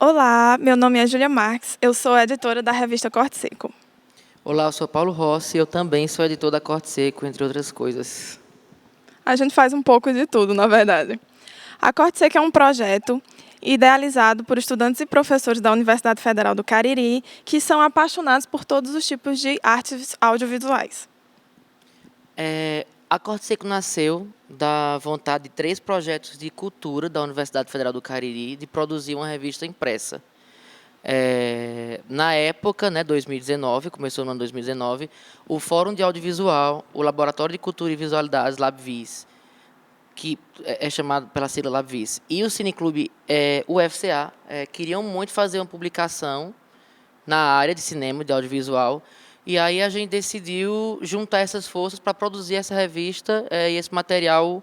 Olá, meu nome é Júlia Marques, eu sou editora da revista Corte Seco. Olá, eu sou Paulo Rossi, eu também sou editor da Corte Seco, entre outras coisas. A gente faz um pouco de tudo, na verdade. A Corte Seco é um projeto idealizado por estudantes e professores da Universidade Federal do Cariri, que são apaixonados por todos os tipos de artes audiovisuais. A Corte Seco nasceu da vontade de 3 projetos de cultura da Universidade Federal do Cariri de produzir uma revista impressa. Na época, 2019, começou no ano 2019, o Fórum de Audiovisual, o Laboratório de Cultura e Visualidades, LabVis, que é chamado pela sigla LabVis, e o Cineclube UFCA queriam muito fazer uma publicação na área de cinema, de audiovisual, e aí a gente decidiu juntar essas forças para produzir essa revista e esse material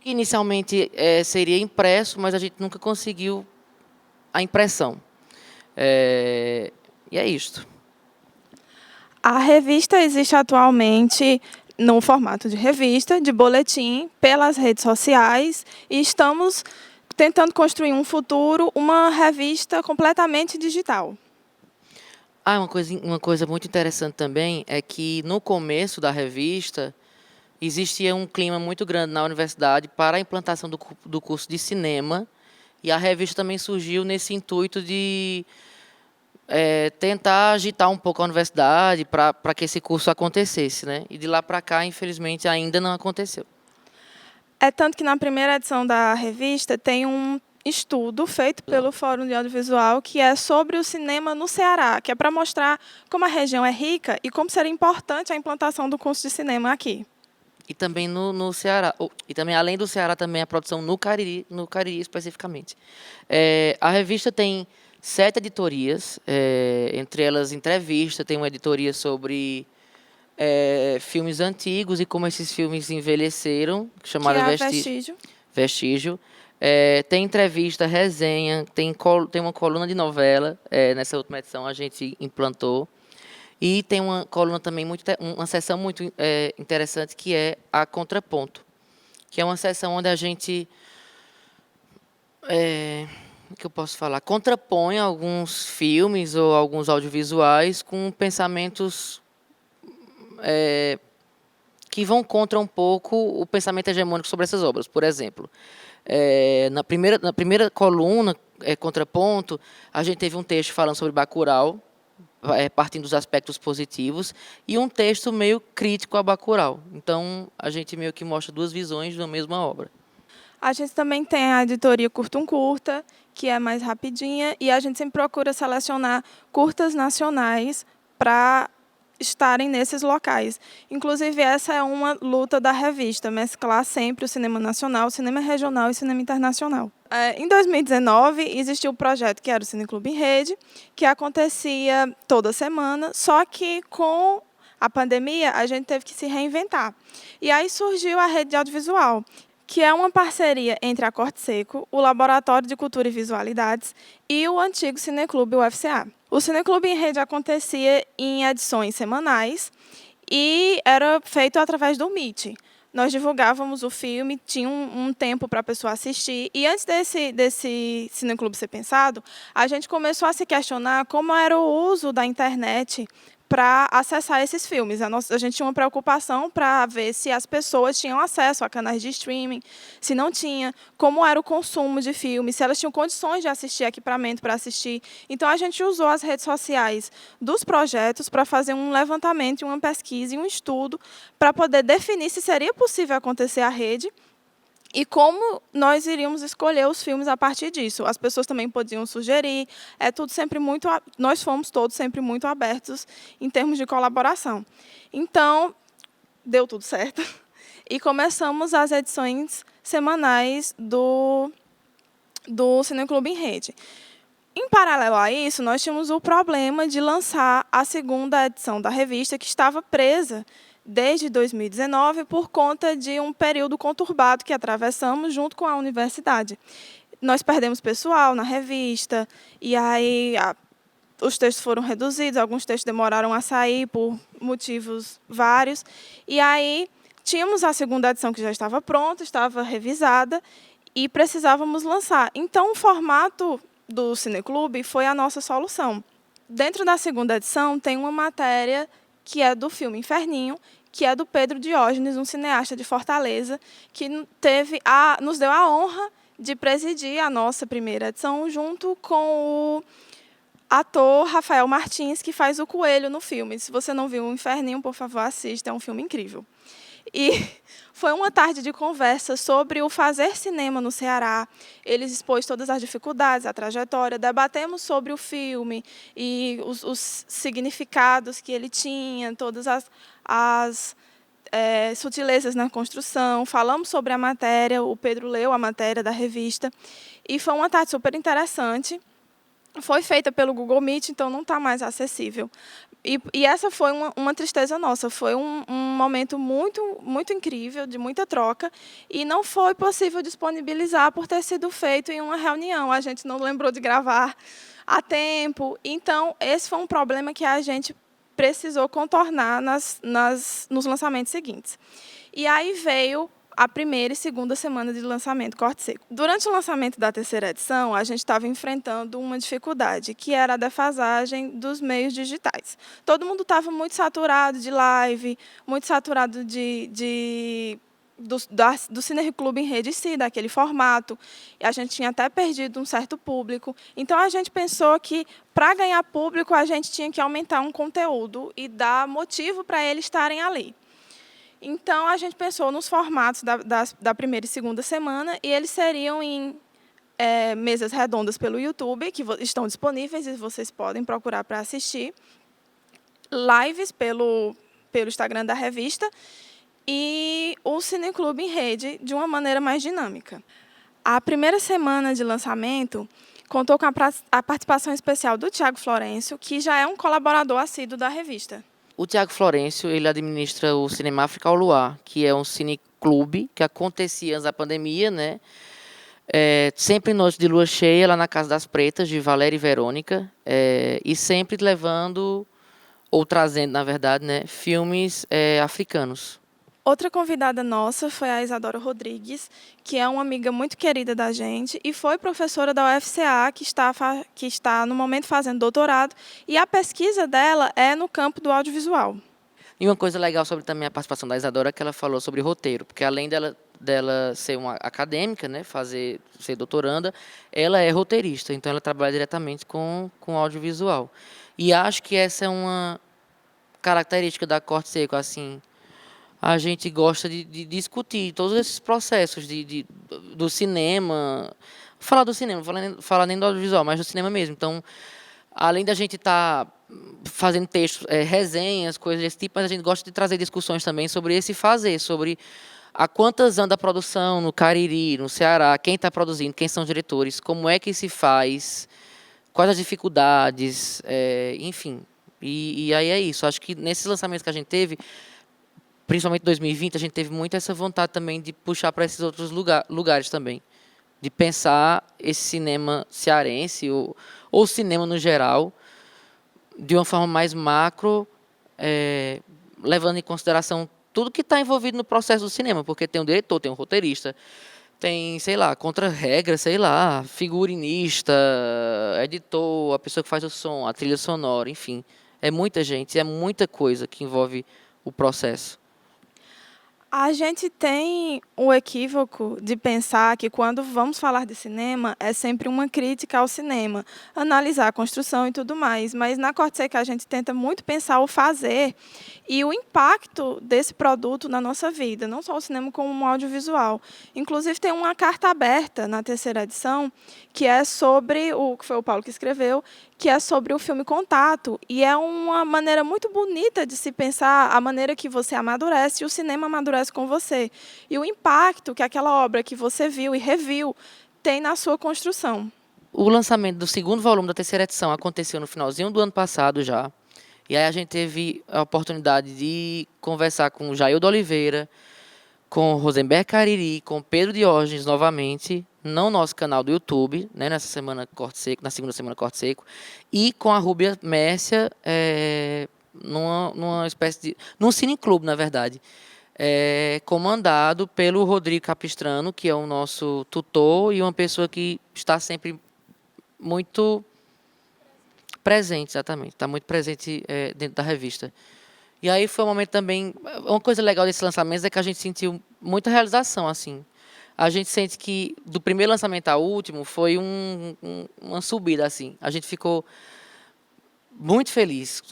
que inicialmente seria impresso, mas a gente nunca conseguiu a impressão. E é isto. A revista existe atualmente no formato de revista, de boletim, pelas redes sociais, e estamos tentando construir um futuro, uma revista completamente digital. Uma coisa muito interessante também é que, no começo da revista, existia um clima muito grande na universidade para a implantação do curso de cinema, e a revista também surgiu nesse intuito de tentar agitar um pouco a universidade para que esse curso acontecesse, né? E de lá para cá, infelizmente, ainda não aconteceu. É tanto que na primeira edição da revista tem um estudo feito pelo Fórum de Audiovisual que é sobre o cinema no Ceará, que é para mostrar como a região é rica e como seria importante a implantação do curso de cinema aqui. E também no Ceará, e também além do Ceará, também a produção no Cariri especificamente. A revista tem 7 editorias, entre elas entrevista, tem uma editoria sobre filmes antigos e como esses filmes envelheceram, chamada Que é a Vestígio. Vestígio. Tem entrevista, resenha, tem uma coluna de novela, nessa última edição a gente implantou. E tem uma coluna também, uma seção muito interessante, que é a Contraponto, que é uma seção onde a gente, o que eu posso falar, contrapõe alguns filmes ou alguns audiovisuais com pensamentos que vão contra um pouco o pensamento hegemônico sobre essas obras. Por exemplo, na primeira coluna, Contraponto, a gente teve um texto falando sobre Bacurau, partindo dos aspectos positivos, e um texto meio crítico a Bacurau. Então, a gente meio que mostra 2 visões da mesma obra. A gente também tem a editoria Curta um Curta, que é mais rapidinha, e a gente sempre procura selecionar curtas nacionais para estarem nesses locais. Inclusive, essa é uma luta da revista, mesclar sempre o cinema nacional, o cinema regional e o cinema internacional. Em 2019, existiu um projeto que era o Cineclube em Rede, que acontecia toda semana, só que com a pandemia a gente teve que se reinventar. E aí surgiu a Rede de Audiovisual, que é uma parceria entre a Corte Seco, o Laboratório de Cultura e Visualidades e o antigo Cineclube UFCA. O Cineclube em Rede acontecia em edições semanais e era feito através do Meet. Nós divulgávamos o filme, tinha um tempo para a pessoa assistir. E antes desse Cineclube ser pensado, a gente começou a se questionar como era o uso da internet para acessar esses filmes. A gente tinha uma preocupação para ver se as pessoas tinham acesso a canais de streaming, se não tinha, como era o consumo de filmes, se elas tinham condições de assistir, equipamento para assistir. Então, a gente usou as redes sociais dos projetos para fazer um levantamento, uma pesquisa e um estudo para poder definir se seria possível acontecer a rede e como nós iríamos escolher os filmes a partir disso. As pessoas também podiam sugerir. Nós fomos todos sempre muito abertos em termos de colaboração. Então, deu tudo certo. E começamos as edições semanais do Cineclube em Rede. Em paralelo a isso, nós tínhamos o problema de lançar a segunda edição da revista, que estava presa desde 2019, por conta de um período conturbado que atravessamos junto com a universidade. Nós perdemos pessoal na revista, e aí os textos foram reduzidos, alguns textos demoraram a sair por motivos vários. E aí tínhamos a segunda edição que já estava pronta, estava revisada, e precisávamos lançar. Então, o formato do Cineclube foi a nossa solução. Dentro da segunda edição tem uma matéria que é do filme Inferninho, que é do Pedro Diógenes, um cineasta de Fortaleza, que nos deu a honra de presidir a nossa primeira edição junto com o ator Rafael Martins, que faz o Coelho no filme. Se você não viu o Inferninho, por favor, assista, é um filme incrível. E foi uma tarde de conversa sobre o fazer cinema no Ceará. Eles expôs todas as dificuldades, a trajetória, debatemos sobre o filme e os significados que ele tinha, todas as sutilezas na construção, falamos sobre a matéria, o Pedro leu a matéria da revista, e foi uma tarde super interessante. Foi feita pelo Google Meet, então não está mais acessível. E essa foi uma tristeza nossa, foi um momento muito, muito incrível, de muita troca, e não foi possível disponibilizar por ter sido feito em uma reunião. A gente não lembrou de gravar a tempo, então esse foi um problema que a gente precisou contornar nos lançamentos seguintes. E aí veio a primeira e segunda semana de lançamento Corte Seco. Durante o lançamento da terceira edição, a gente estava enfrentando uma dificuldade, que era a defasagem dos meios digitais. Todo mundo estava muito saturado de live, muito saturado do Cineclube em rede em si, daquele formato. E a gente tinha até perdido um certo público. Então, a gente pensou que, para ganhar público, a gente tinha que aumentar um conteúdo e dar motivo para eles estarem ali. Então, a gente pensou nos formatos da primeira e segunda semana, e eles seriam em mesas redondas pelo YouTube, que estão disponíveis e vocês podem procurar para assistir, lives pelo Instagram da revista e o Cineclube em rede de uma maneira mais dinâmica. A primeira semana de lançamento contou com a participação especial do Tiago Florencio, que já é um colaborador assíduo da revista. O Tiago Florencio, ele administra o Cinema África ao Luar, que é um cineclube que acontecia antes da pandemia, né? Sempre noite de lua cheia, lá na Casa das Pretas, de Valéria e Verônica, e sempre levando, ou trazendo, na verdade, né, filmes africanos. Outra convidada nossa foi a Isadora Rodrigues, que é uma amiga muito querida da gente e foi professora da UFCA, que está no momento fazendo doutorado, e a pesquisa dela é no campo do audiovisual. E uma coisa legal sobre também a participação da Isadora é que ela falou sobre roteiro, porque além dela ser uma acadêmica, né, ser doutoranda, ela é roteirista, então ela trabalha diretamente com audiovisual. E acho que essa é uma característica da Corte Seco, assim. A gente gosta de discutir todos esses processos do cinema. Falar do cinema, falar nem do audiovisual, mas do cinema mesmo. Então, além da gente estar fazendo textos, resenhas, coisas desse tipo, mas a gente gosta de trazer discussões também sobre esse fazer, sobre há quantas anda a produção no Cariri, no Ceará, quem está produzindo, quem são os diretores, como é que se faz, quais as dificuldades, enfim. E aí é isso. Acho que nesses lançamentos que a gente teve, principalmente em 2020, a gente teve muito essa vontade também de puxar para esses outros lugares também. De pensar esse cinema cearense, ou cinema no geral, de uma forma mais macro, levando em consideração tudo que está envolvido no processo do cinema, porque tem um diretor, tem um roteirista, tem, sei lá, contra-regra, sei lá, figurinista, editor, a pessoa que faz o som, a trilha sonora, enfim. É muita gente, é muita coisa que envolve o processo. A gente tem o equívoco de pensar que, quando vamos falar de cinema, é sempre uma crítica ao cinema, analisar a construção e tudo mais. Mas na Corte Seca a gente tenta muito pensar o fazer e o impacto desse produto na nossa vida, não só o cinema como o audiovisual. Inclusive, tem uma carta aberta na terceira edição, que é sobre, que foi o Paulo que escreveu, que é sobre o filme Contato. E é uma maneira muito bonita de se pensar a maneira que você amadurece e o cinema amadurece com você. E o impacto que aquela obra que você viu e reviu tem na sua construção. O lançamento do segundo volume da terceira edição aconteceu no finalzinho do ano passado já. E aí a gente teve a oportunidade de conversar com o Jaildo Oliveira, com o Rosenberg Cariri, com o Pedro Diógenes novamente, no nosso canal do YouTube, né, nessa semana Corte Seco, na segunda semana Corte Seco, e com a Rúbia Mércia, numa espécie de... num cineclube, na verdade, comandado pelo Rodrigo Capistrano, que é o nosso tutor e uma pessoa que está sempre muito presente, exatamente. Está muito presente dentro da revista. E aí foi um momento também... Uma coisa legal desse lançamento é que a gente sentiu muita realização, assim. A gente sente que, do primeiro lançamento ao último, foi uma subida, assim. A gente ficou muito feliz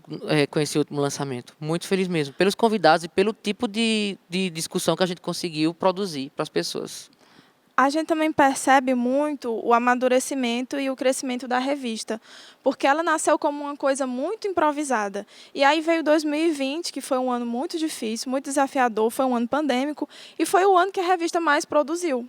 com esse último lançamento. Muito feliz mesmo. Pelos convidados e pelo tipo de discussão que a gente conseguiu produzir para as pessoas. A gente também percebe muito o amadurecimento e o crescimento da revista, porque ela nasceu como uma coisa muito improvisada. E aí veio 2020, que foi um ano muito difícil, muito desafiador, foi um ano pandêmico, e foi o ano que a revista mais produziu.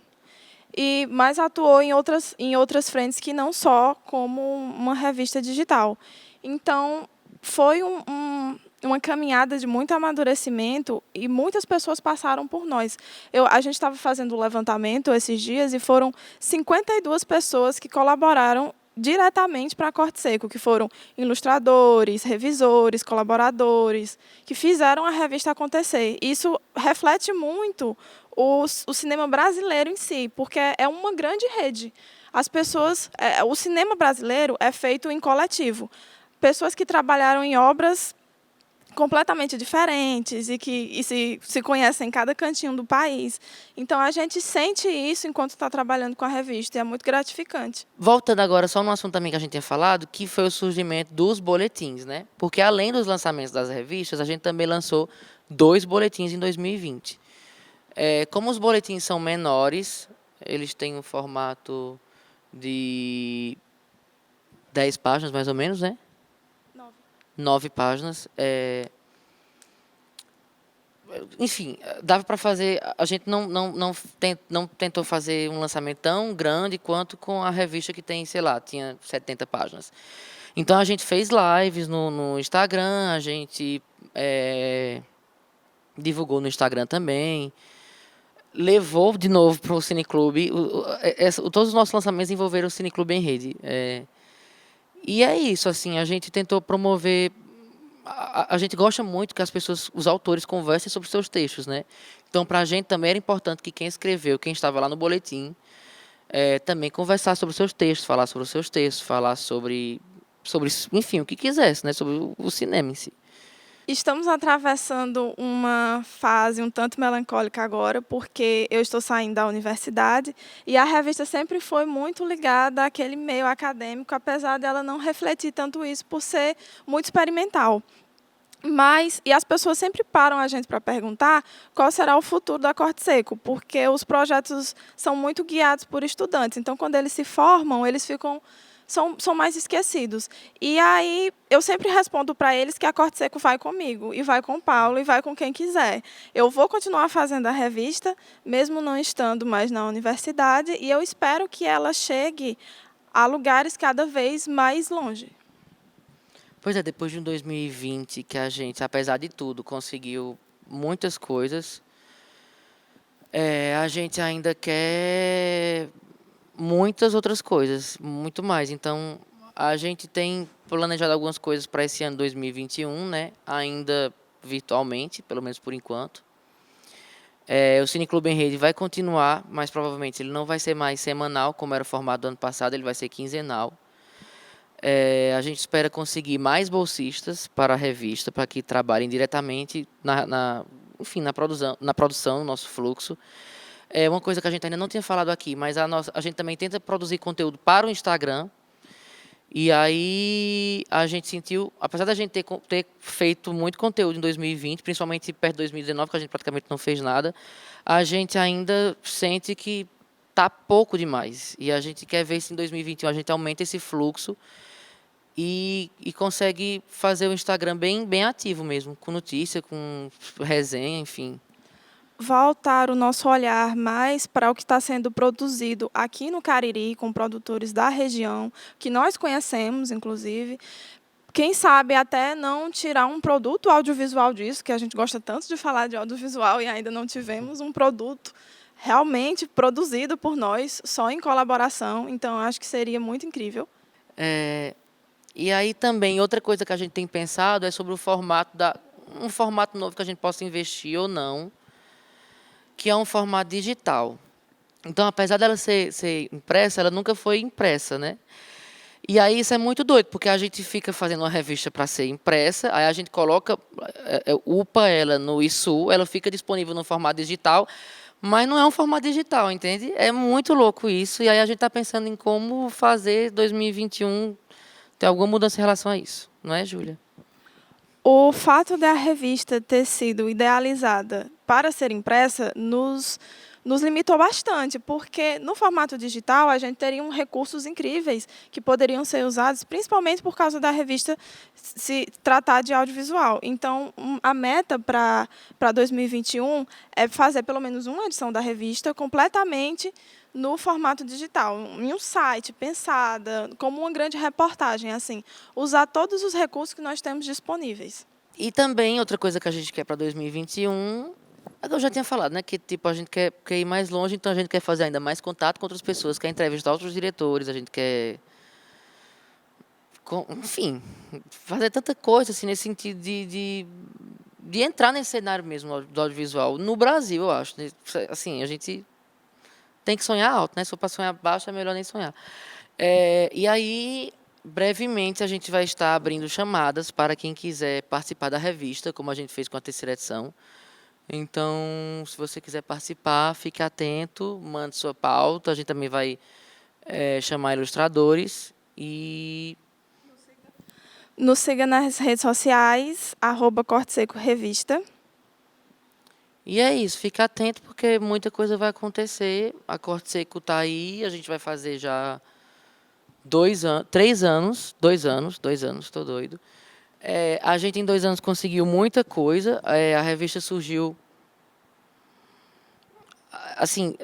E mais atuou em outras frentes que não só como uma revista digital. Então, foi uma caminhada de muito amadurecimento e muitas pessoas passaram por nós. A gente estava fazendo o levantamento esses dias e foram 52 pessoas que colaboraram diretamente para a Corte Seco, que foram ilustradores, revisores, colaboradores, que fizeram a revista acontecer. Isso reflete muito o cinema brasileiro em si, porque é uma grande rede. As pessoas, o cinema brasileiro é feito em coletivo. Pessoas que trabalharam em obras completamente diferentes e que se conhecem em cada cantinho do país. Então, a gente sente isso enquanto está trabalhando com a revista e é muito gratificante. Voltando agora só no assunto também que a gente tinha falado, que foi o surgimento dos boletins, né? Porque além dos lançamentos das revistas, a gente também lançou 2 boletins em 2020. Como os boletins são menores, eles têm um formato de 10 páginas, mais ou menos, né? 9 páginas. Enfim, dava para fazer... A gente não tentou fazer um lançamento tão grande quanto com a revista que tem, sei lá, tinha 70 páginas. Então, a gente fez lives no Instagram, a gente divulgou no Instagram também, levou de novo para o Cineclube. Todos os nossos lançamentos envolveram o Cineclube em rede. E é isso, assim, a gente tentou promover... A gente gosta muito que as pessoas, os autores, conversem sobre seus textos, né? Então, para a gente também era importante que quem escreveu, quem estava lá no boletim, também conversasse sobre os seus textos, falar sobre os seus textos, falar sobre enfim, o que quisesse, né? Sobre o cinema em si. Estamos atravessando uma fase um tanto melancólica agora, porque eu estou saindo da universidade e a revista sempre foi muito ligada àquele meio acadêmico, apesar dela não refletir tanto isso por ser muito experimental. E as pessoas sempre param a gente para perguntar qual será o futuro da Corte Seco, porque os projetos são muito guiados por estudantes. Então, quando eles se formam, eles são mais esquecidos. E aí eu sempre respondo para eles que a Corte Seco vai comigo, e vai com o Paulo, e vai com quem quiser. Eu vou continuar fazendo a revista, mesmo não estando mais na universidade, e eu espero que ela chegue a lugares cada vez mais longe. Pois é, depois de um 2020 que a gente, apesar de tudo, conseguiu muitas coisas, a gente ainda quer muitas outras coisas, muito mais. Então, a gente tem planejado algumas coisas para esse ano 2021, né? Ainda virtualmente, pelo menos por enquanto. O Cineclube em Rede vai continuar, mas provavelmente ele não vai ser mais semanal, como era o formato do ano passado, ele vai ser quinzenal. A gente espera conseguir mais bolsistas para a revista, para que trabalhem diretamente enfim, na produção do nosso fluxo. É uma coisa que a gente ainda não tinha falado aqui, mas a gente também tenta produzir conteúdo para o Instagram. E aí a gente sentiu, apesar da gente ter feito muito conteúdo em 2020, principalmente perto de 2019, que a gente praticamente não fez nada, a gente ainda sente que está pouco demais. E a gente quer ver se em 2021 a gente aumenta esse fluxo e consegue fazer o Instagram bem ativo mesmo, com notícia, com resenha, enfim. Voltar o nosso olhar mais para o que está sendo produzido aqui no Cariri, com produtores da região, que nós conhecemos, inclusive. Quem sabe até não tirar um produto audiovisual disso, que a gente gosta tanto de falar de audiovisual e ainda não tivemos um produto realmente produzido por nós, só em colaboração. Então, acho que seria muito incrível. E aí também, outra coisa que a gente tem pensado é sobre o formato um formato novo que a gente possa investir ou não, que é um formato digital. Então, apesar dela ser impressa, ela nunca foi impressa, né? E aí isso é muito doido, porque a gente fica fazendo uma revista para ser impressa, aí a gente coloca, upa ela no ISU, ela fica disponível no formato digital, mas não é um formato digital, entende? É muito louco isso, e aí a gente está pensando em como fazer 2021 ter alguma mudança em relação a isso, não é, Júlia? O fato da revista ter sido idealizada para ser impressa nos limitou bastante, porque no formato digital a gente teria recursos incríveis que poderiam ser usados, principalmente por causa da revista se tratar de audiovisual. Então, a meta para 2021 é fazer pelo menos uma edição da revista completamente no formato digital, em um site, pensada, como uma grande reportagem, assim, usar todos os recursos que nós temos disponíveis. E também outra coisa que a gente quer para 2021, é que eu já tinha falado, né, que tipo a gente quer ir mais longe, então a gente quer fazer ainda mais contato com outras pessoas, quer entrevistar outros diretores, a gente quer, enfim, fazer tanta coisa assim nesse sentido de entrar nesse cenário mesmo do audiovisual no Brasil, eu acho, né? Assim, a gente tem que sonhar alto, né? Se for para sonhar baixo, é melhor nem sonhar. E aí, brevemente, a gente vai estar abrindo chamadas para quem quiser participar da revista, como a gente fez com a terceira edição. Então, se você quiser participar, fique atento, mande sua pauta. A gente também vai chamar ilustradores e Nos siga nas redes sociais, @Corte Seco Revista. e é isso. Fique atento porque muita coisa vai acontecer. A Corte Seco está aí. A gente vai fazer já 2 anos, 3 anos, 2 anos, estou doido. A gente em 2 anos conseguiu muita coisa. A revista surgiu assim,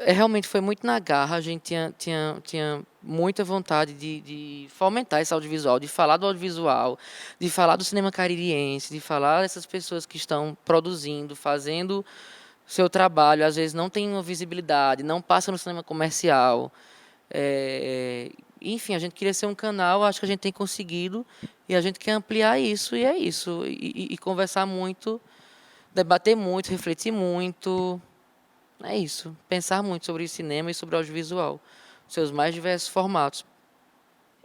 realmente foi muito na garra. A gente tinha muita vontade de fomentar esse audiovisual, de falar do audiovisual, de falar do cinema caririense, de falar dessas pessoas que estão produzindo, fazendo seu trabalho, às vezes não tem uma visibilidade, não passa no cinema comercial. Enfim, a gente queria ser um canal, acho que a gente tem conseguido, e a gente quer ampliar isso, e é isso. E conversar muito, debater muito, refletir muito. É isso. Pensar muito sobre cinema e sobre audiovisual. Seus mais diversos formatos.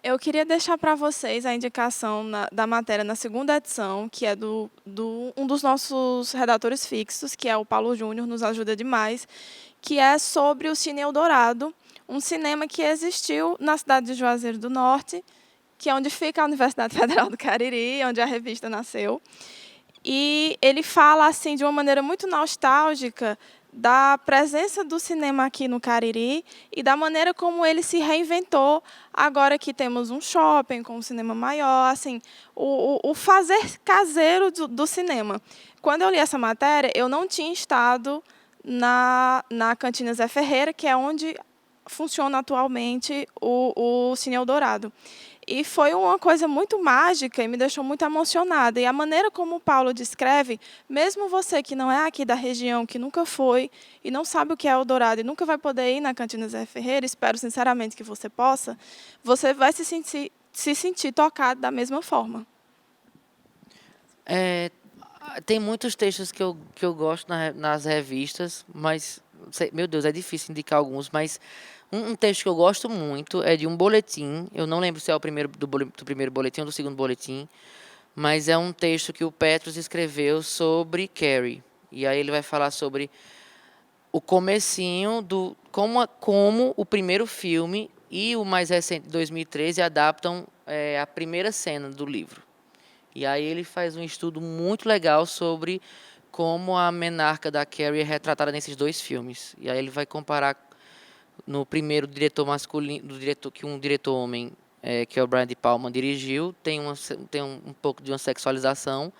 Eu queria deixar para vocês a indicação da matéria na segunda edição, que é um dos nossos redatores fixos, que é o Paulo Júnior, nos ajuda demais, que é sobre o Cine Eldorado, um cinema que existiu na cidade de Juazeiro do Norte, que é onde fica a Universidade Federal do Cariri, onde a revista nasceu. E ele fala assim de uma maneira muito nostálgica da presença do cinema aqui no Cariri e da maneira como ele se reinventou agora que temos um shopping com um cinema maior, assim, o fazer caseiro do cinema. Quando eu li essa matéria, eu não tinha estado na Cantina Zé Ferreira, que é onde funciona atualmente o Cine Eldorado. E foi uma coisa muito mágica e me deixou muito emocionada. E a maneira como o Paulo descreve, mesmo você que não é aqui da região, que nunca foi e não sabe o que é Eldorado e nunca vai poder ir na Cantina Zé Ferreira, espero sinceramente que você possa, você vai se sentir tocado da mesma forma. Tem muitos textos que eu gosto nas revistas, mas, meu Deus, é difícil indicar alguns, mas um texto que eu gosto muito é de um boletim. Eu não lembro se é o primeiro do primeiro boletim ou do segundo boletim, mas é um texto que o Petros escreveu sobre Carrie. E aí ele vai falar sobre o comecinho do como o primeiro filme e o mais recente, 2013, adaptam a primeira cena do livro. E aí ele faz um estudo muito legal sobre como a menarca da Carrie é retratada nesses dois filmes. E aí ele vai comparar no primeiro diretor masculino, que um diretor homem, que é o Brian De Palma, dirigiu, tem um pouco de uma sexualização.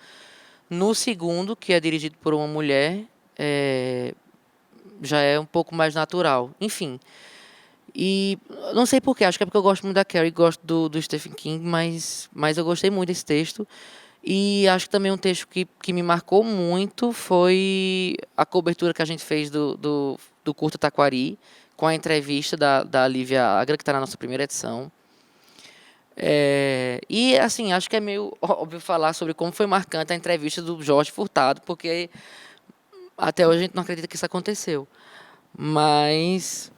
No segundo, que é dirigido por uma mulher, já é um pouco mais natural. Enfim. E não sei porquê, acho que é porque eu gosto muito da Carrie, gosto do Stephen King, mas eu gostei muito desse texto. E acho que também um texto que me marcou muito foi a cobertura que a gente fez do Curta Taquari, com a entrevista da Lívia Agra, que está na nossa primeira edição. E, assim, acho que é meio óbvio falar sobre como foi marcante a entrevista do Jorge Furtado, porque até hoje a gente não acredita que isso aconteceu. Mas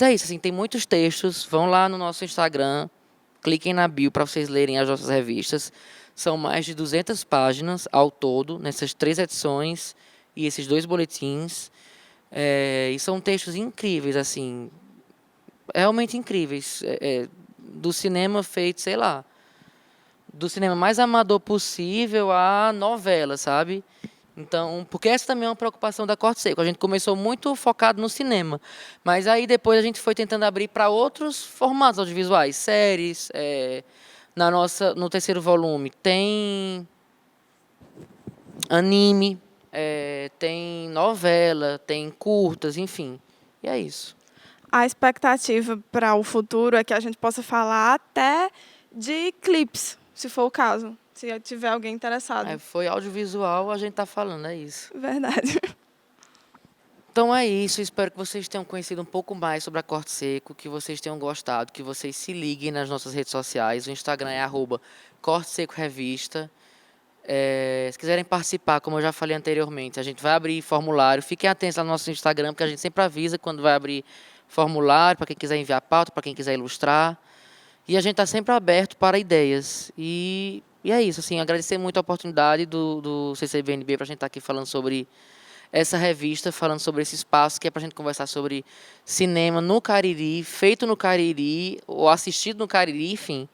é isso, assim, tem muitos textos, vão lá no nosso Instagram, cliquem na bio para vocês lerem as nossas revistas. São mais de 200 páginas ao todo, nessas 3 edições e esses 2 boletins. E são textos incríveis, assim, realmente incríveis. Do cinema feito, sei lá, do cinema mais amador possível à novela, sabe? Então, porque essa também é uma preocupação da Corte Seco. A gente começou muito focado no cinema, mas aí depois a gente foi tentando abrir para outros formatos audiovisuais, séries. No terceiro volume tem anime, tem novela, tem curtas, enfim. E é isso. A expectativa para o futuro é que a gente possa falar até de clipes, se for o caso, se tiver alguém interessado. Foi audiovisual, a gente está falando, é isso. Verdade. Então é isso, espero que vocês tenham conhecido um pouco mais sobre a Corte Seco, que vocês tenham gostado, que vocês se liguem nas nossas redes sociais. O Instagram é @CorteSecoRevista. Se quiserem participar, como eu já falei anteriormente, a gente vai abrir formulário. Fiquem atentos lá no nosso Instagram, porque a gente sempre avisa quando vai abrir formulário, para quem quiser enviar pauta, para quem quiser ilustrar. E a gente está sempre aberto para ideias. E é isso, assim, agradecer muito a oportunidade do CCBNB para a gente estar aqui falando sobre essa revista, falando sobre esse espaço, que é para a gente conversar sobre cinema no Cariri, feito no Cariri, ou assistido no Cariri, enfim,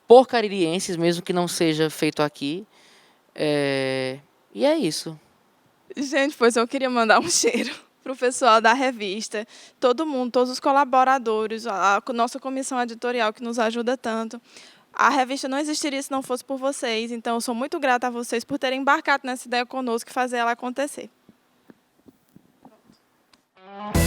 por caririenses, mesmo que não seja feito aqui. E é isso. Gente, pois eu queria mandar um cheiro para o pessoal da revista, todo mundo, todos os colaboradores, a nossa comissão editorial que nos ajuda tanto. A revista não existiria se não fosse por vocês, então eu sou muito grata a vocês por terem embarcado nessa ideia conosco e fazer ela acontecer. Pronto.